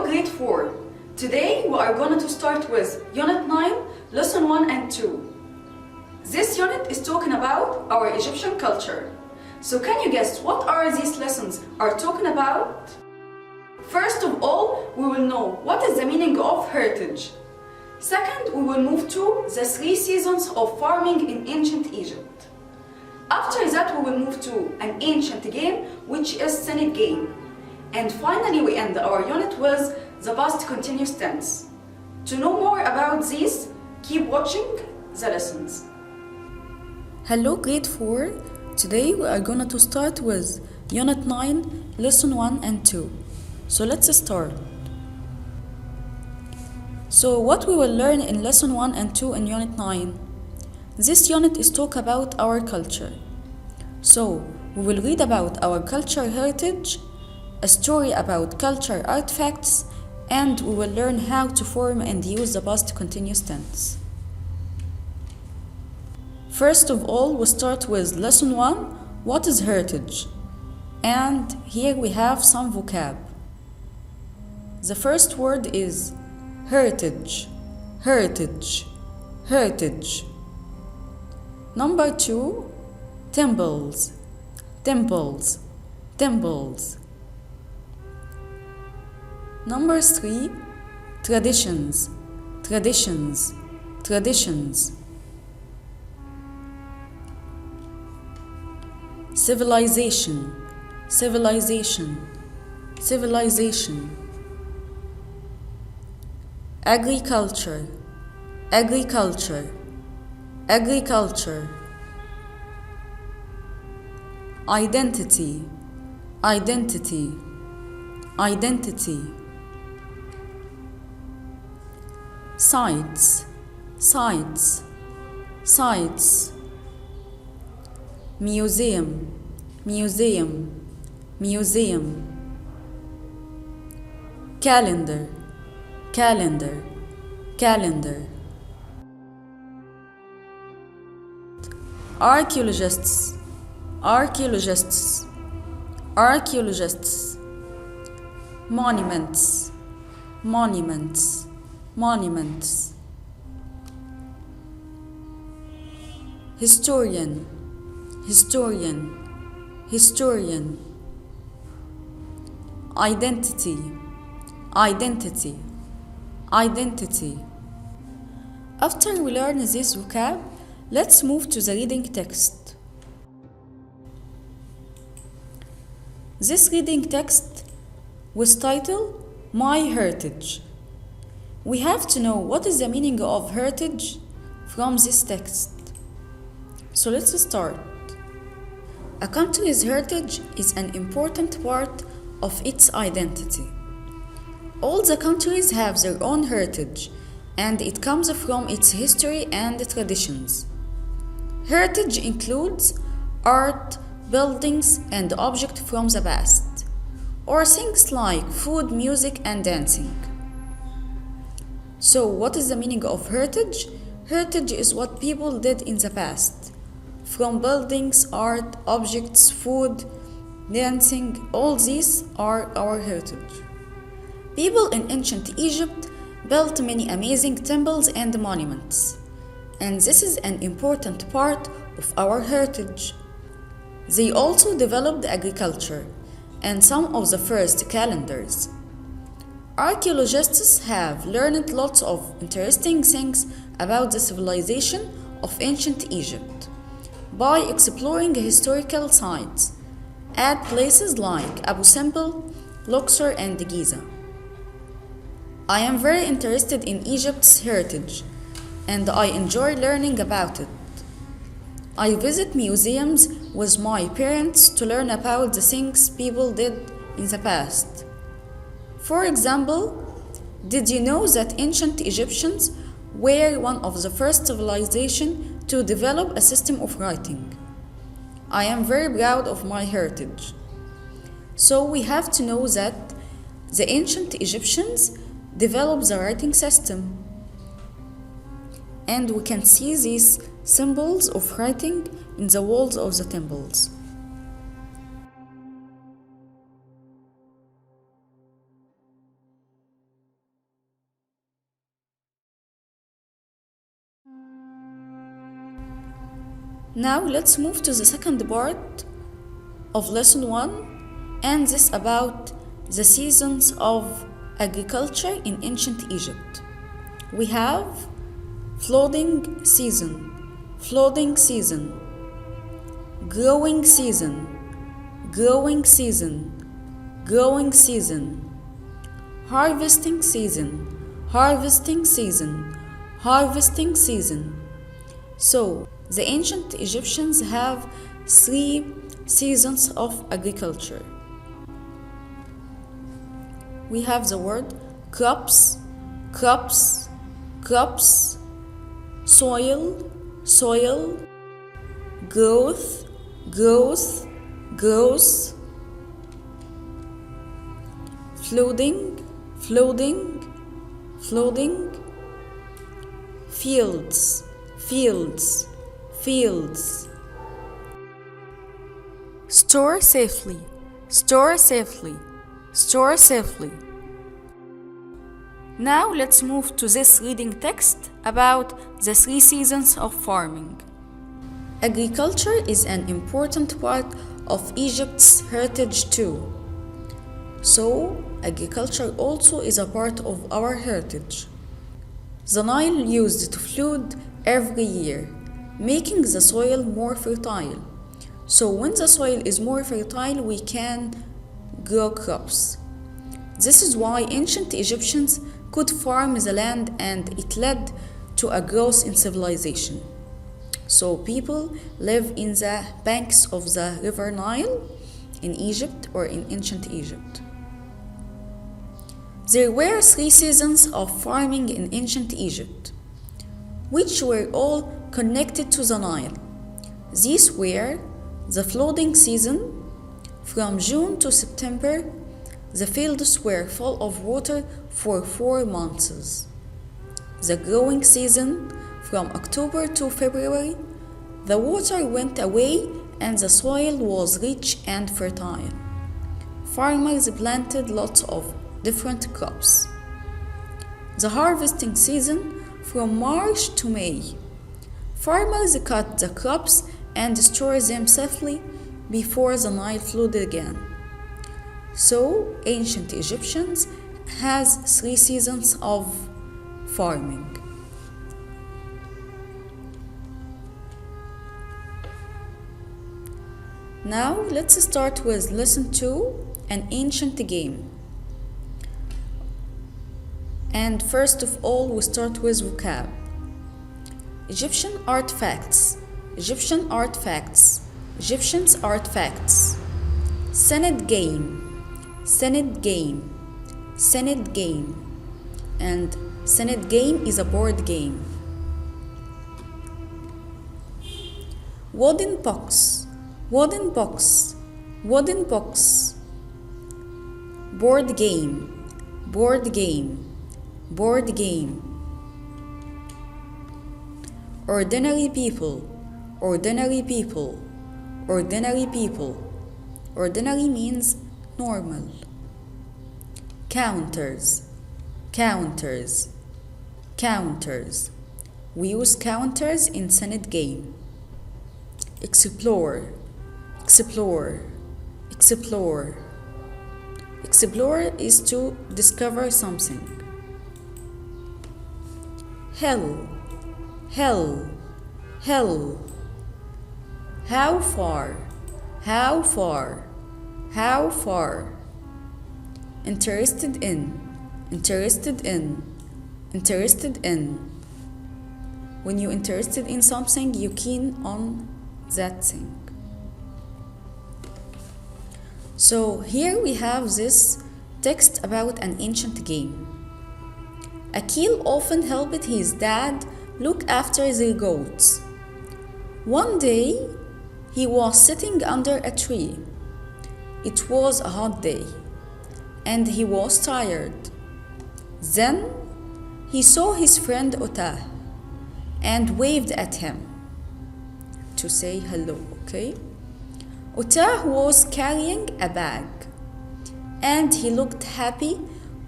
grade 4. Today we are going to start with Unit 9, Lesson 1 and 2. This unit is talking about our Egyptian culture. So can you guess what are these lessons are talking about? First of all, we will know what is the meaning of heritage. Second, we will move to the 3 seasons of farming in ancient Egypt. After that, we will move to an ancient game, which is Senate game. And finally, we end our unit with the past continuous tense. To know more about these, keep watching the lessons. Hello grade 4. Today we are going to start with Unit 9, Lesson 1 and 2. So let's start. So what we will learn in Lesson 1 and 2 in Unit 9? This unit is talk about our culture. So we will read about our cultural heritage, a story about cultural artifacts, and we will learn how to form and use the past continuous tense. First of all, we start with Lesson 1, what is heritage? And here we have some vocab. The first word is heritage, heritage, heritage. Number 2, temples, temples, temples. Number 3, traditions, traditions, traditions. Civilization, civilization, civilization. Agriculture, agriculture, agriculture. Identity, identity, identity. Sites, sites, sites. Museum, museum, museum. Calendar, calendar, calendar. Archaeologists, archaeologists, archaeologists. Monuments, monuments, monuments. Historian, historian, historian. Identity, identity, identity. After we learn this vocab, let's move to the reading text. This reading text was titled My Heritage. We have to know what is the meaning of heritage from this text. So let's start. A country's heritage is an important part of its identity. All the countries have their own heritage, and it comes from its history and traditions. Heritage includes art, buildings, and objects from the past, or things like food, music, and dancing. So, what is the meaning of heritage? Heritage is what people did in the past. From buildings, art, objects, food, dancing, all these are our heritage. People in ancient Egypt built many amazing temples and monuments, and this is an important part of our heritage. They also developed agriculture and some of the first calendars. Archaeologists have learned lots of interesting things about the civilization of ancient Egypt by exploring historical sites at places like Abu Simbel, Luxor, and Giza. I am very interested in Egypt's heritage, and I enjoy learning about it. I visit museums with my parents to learn about the things people did in the past. For example, did you know that ancient Egyptians were one of the first civilizations to develop a system of writing? I am very proud of my heritage. So we have to know that the ancient Egyptians developed the writing system. And we can see these symbols of writing in the walls of the temples. Now let's move to the second part of lesson 1, and this about the seasons of agriculture in ancient Egypt. We have flooding season, growing season, growing season, harvesting season, harvesting season. So, the ancient Egyptians have 3 seasons of agriculture. We have the word crops, soil, growth, flooding, fields, store safely. Now let's move to this reading text about the 3 seasons of farming. Agriculture is an important part of Egypt's heritage too. So, agriculture also is a part of our heritage. The Nile used to flood every year, making the soil more fertile. So when the soil is more fertile, we can grow crops. This is why ancient Egyptians could farm the land, and it led to a growth in civilization. So people live in the banks of the river Nile in Egypt or in ancient Egypt. There were 3 seasons of farming in ancient Egypt, which were all connected to the Nile. These were the flooding season. From June to September, the fields were full of water for 4 months. The growing season, from October to February, the water went away and the soil was rich and fertile. Farmers planted lots of different crops. The harvesting season, from March to May. Farmers cut the crops and store them safely before the Nile flooded again. So, ancient Egyptians has 3 seasons of farming. Now, let's start with lesson 2, an ancient game. And first of all, we start with vocab. Egyptian artifacts. Senate game. And Senate game is a board game. Wooden box. Board game. Ordinary people. Ordinary means normal. Counters. We use counters in Senate game. Explore. Explore is to discover something. Hell. How far? Interested in. When you're interested in something, you're keen on that thing. So here we have this text about an ancient game. Akil often helped his dad look after their goats. One day, he was sitting under a tree. It was a hot day, and he was tired. Then, he saw his friend Otah and waved at him to say hello, okay? Otah was carrying a bag, and he looked happy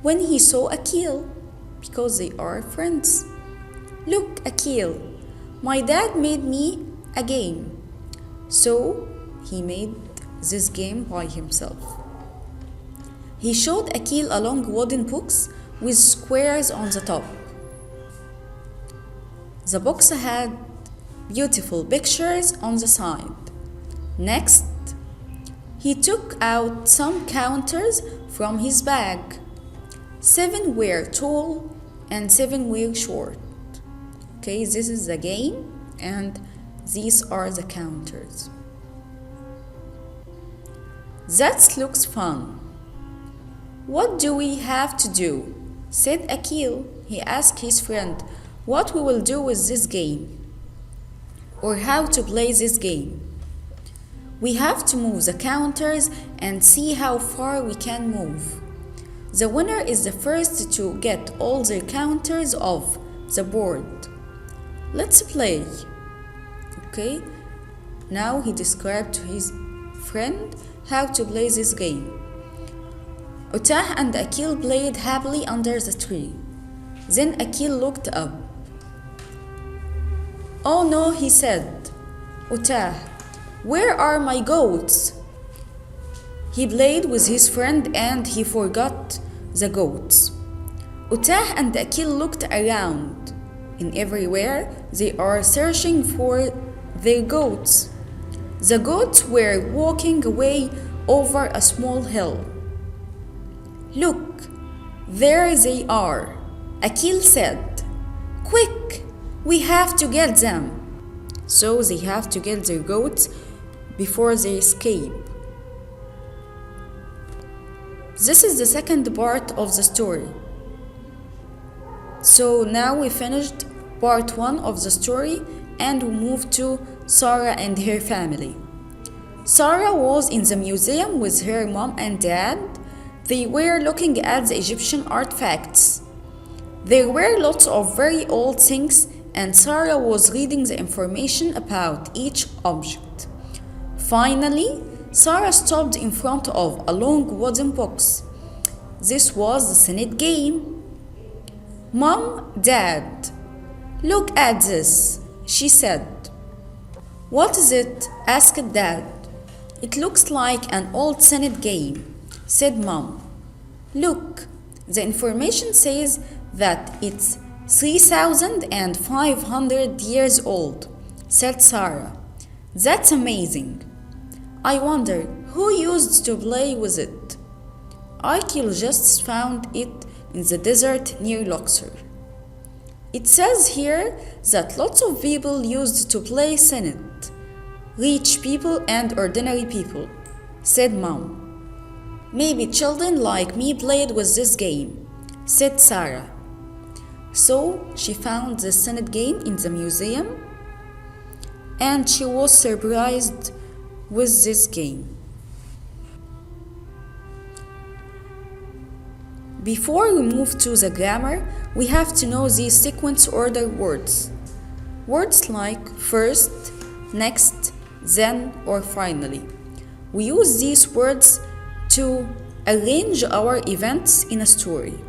when he saw Akil, because they are friends. Look, Akil, my dad made me a game. So he made this game by himself. He showed Akil a long wooden box with squares on the top. The box had beautiful pictures on the side. Next, he took out some counters from his bag. 7 were tall and 7 were short. Okay, this is the game and these are the counters. That looks fun. What do we have to do? Said Akil. He asked his friend what we will do with this game or how to play this game. We have to move the counters and see how far we can move. The winner is the first to get all the counters off the board. Let's play. Okay, now he described to his friend how to play this game. Utah and Akil played happily under the tree. Then Akil looked up. Oh no, he said. Utah, where are my goats? He played with his friend and he forgot the goats. Utah and Akil looked around. In everywhere, they are searching for their goats. The goats were walking away over a small hill. Look, there they are, Akil said. Quick, we have to get them. So they have to get their goats before they escape. This is the second part of the story. So now we finished part 1 of the story and we move to Sarah and her family. Sarah was in the museum with her mom and dad. They were looking at the Egyptian artifacts. There were lots of very old things and Sarah was reading the information about each object. Finally, Sarah stopped in front of a long wooden box. This was the Senate game. Mom, Dad, look at this, she said. What is it? Asked Dad. It looks like an old Senate game, said Mom. Look, the information says that it's 3,500 years old, said Sarah. That's amazing. I wonder who used to play with it. Archaeologists found it in the desert near Luxor. It says here that lots of people used to play Senate, rich people and ordinary people, said Mom. Maybe children like me played with this game, said Sarah. So she found the Senate game in the museum and she was surprised with this game. Before we move to the grammar, we have to know these sequence order words. Words like first, next, then, or finally. We use these words to arrange our events in a story.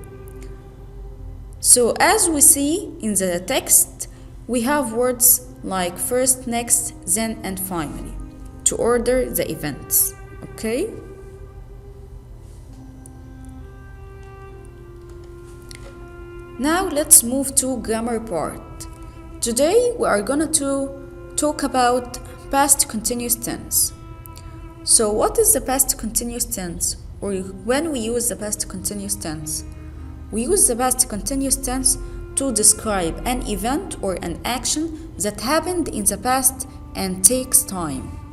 So as we see in the text, we have words like first, next, then, and finally to order the events. Okay? Now let's move to grammar part. Today we are going to talk about past continuous tense. So what is the past continuous tense, or when we use the past continuous tense? We use the past continuous tense to describe an event or an action that happened in the past and takes time.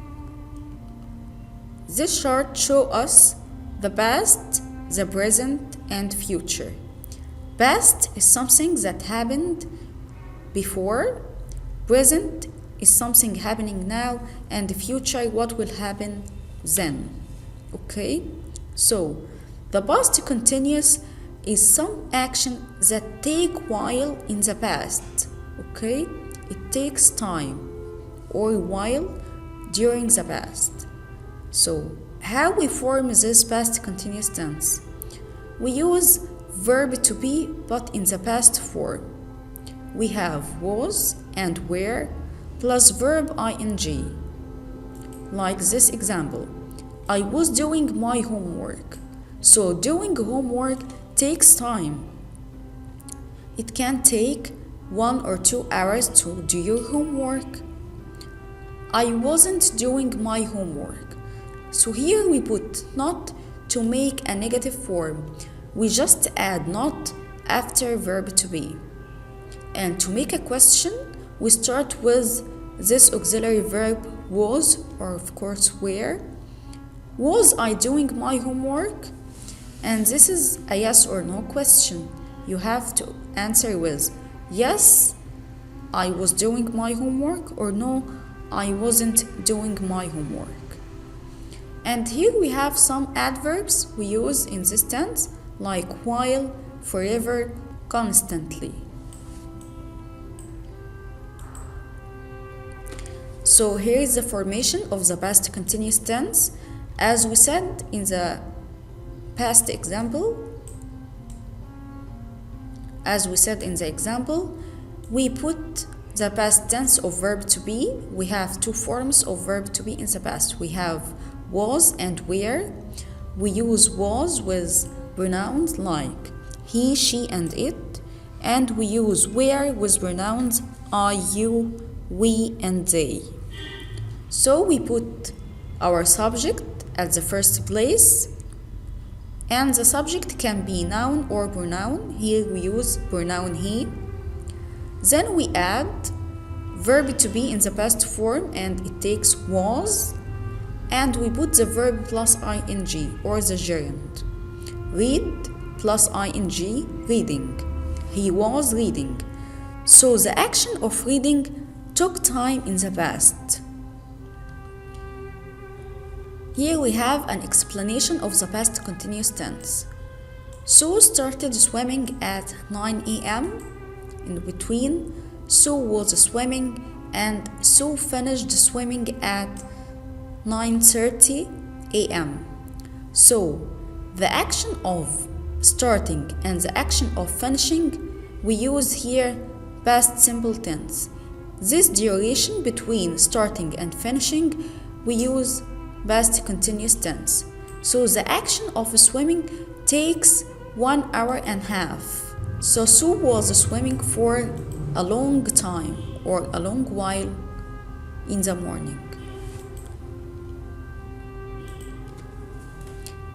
This chart shows us the past, the present, and future. Past is something that happened before, present is something happening now, and the future what will happen then. Okay? So, the past continuous is some action that take while in the past. Okay? It takes time or while during the past. So, how we form this past continuous tense? We use verb to be but in the past form. We have was and were plus verb ing. Like this example, I was doing my homework. So doing homework takes time. It can take 1 or 2 hours to do your homework. I wasn't doing my homework. So here we put not to make a negative form. We just add not after verb to be. And to make a question, we start with this auxiliary verb was, or of course were. Was I doing my homework? And this is a yes or no question. You have to answer with yes, I was doing my homework, or no, I wasn't doing my homework. And here we have some adverbs we use in this tense, like while, forever, constantly. So here is the formation of the past continuous tense. As we said in the past example, we put the past tense of verb to be. We have two forms of verb to be in the past. We have was and were. We use was with pronouns like he, she, and it. And we use were with pronouns I, you, we, and they. So we put our subject at the first place, and the subject can be noun or pronoun. Here we use pronoun he. Then we add verb to be in the past form, and it takes was, and we put the verb plus ing or the gerund. Read plus ing, reading. He was reading. So the action of reading took time in the past. Here we have an explanation of the past continuous tense. Sue started swimming at 9 a.m. In between, Sue was swimming and Sue finished swimming at 9:30 a.m. So the action of starting and the action of finishing, we use here past simple tense. This duration between starting and finishing, we use past continuous tense. So the action of swimming takes 1 hour and a half. So Sue was swimming for a long time or a long while in the morning.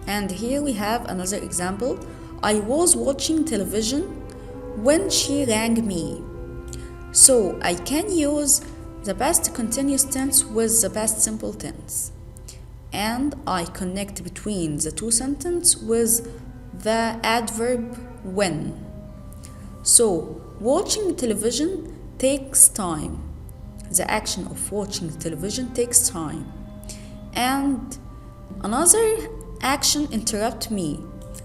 And here we have another example. I was watching television when she rang me. So I can use the past continuous tense with the past simple tense. And I connect between the two sentences with the adverb when. So watching television takes time. The action of watching television takes time. And another action interrupt me.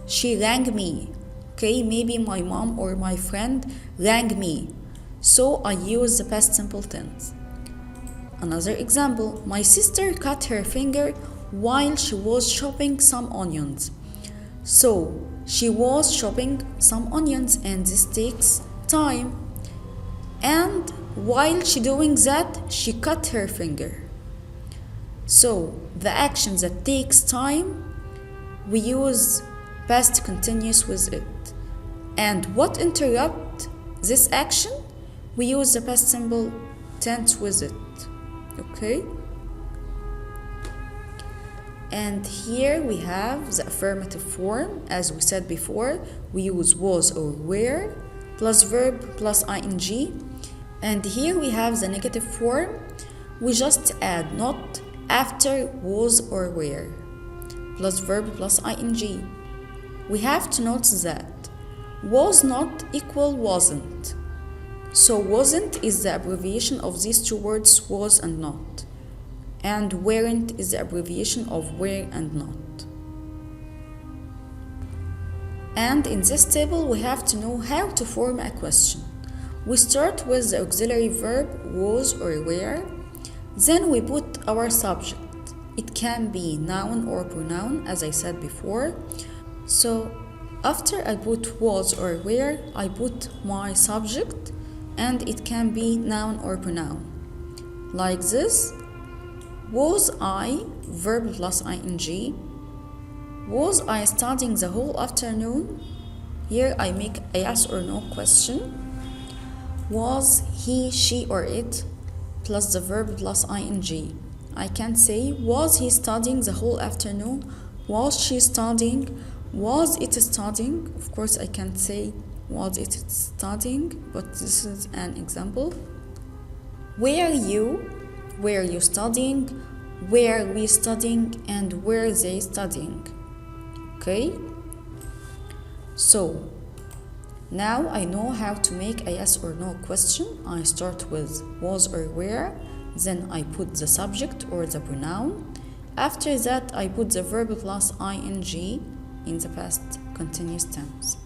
She rang me. Okay, maybe my mom or my friend rang me. So I use the past simple tense. Another example, my sister cut her finger while she was chopping some onions. So she was chopping some onions and this takes time. And while she doing that, she cut her finger. So the action that takes time, we use past continuous with it. And what interrupt this action, we use the past simple tense with it. Okay? And here we have the affirmative form. As we said before, we use was or were plus verb plus ing. And here we have the negative form. We just add not after was or were plus verb plus ing. We have to note that was not equal wasn't. So wasn't is the abbreviation of these two words, was and not. And weren't is the abbreviation of were and not. And in this table we have to know how to form a question. We start with the auxiliary verb was or were. Then we put our subject. It can be noun or pronoun, as I said before. So after I put was or were, I put my subject, and it can be noun or pronoun. like this. Was I, verb plus ing. Was I studying the whole afternoon? Here I make a yes or no question. Was he, she, or it plus the verb plus ing. I can say, was he studying the whole afternoon? Was she studying? Was it studying? Of course, I can't say, was it studying, but this is an example. Were you studying? Were we studying? And were they studying? Okay? So, now I know how to make a yes or no question. I start with was or were, then I put the subject or the pronoun. After that, I put the verb plus ing in the past continuous tense.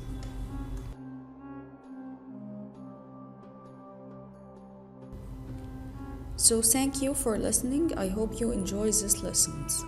So thank you for listening. I hope you enjoy these lessons.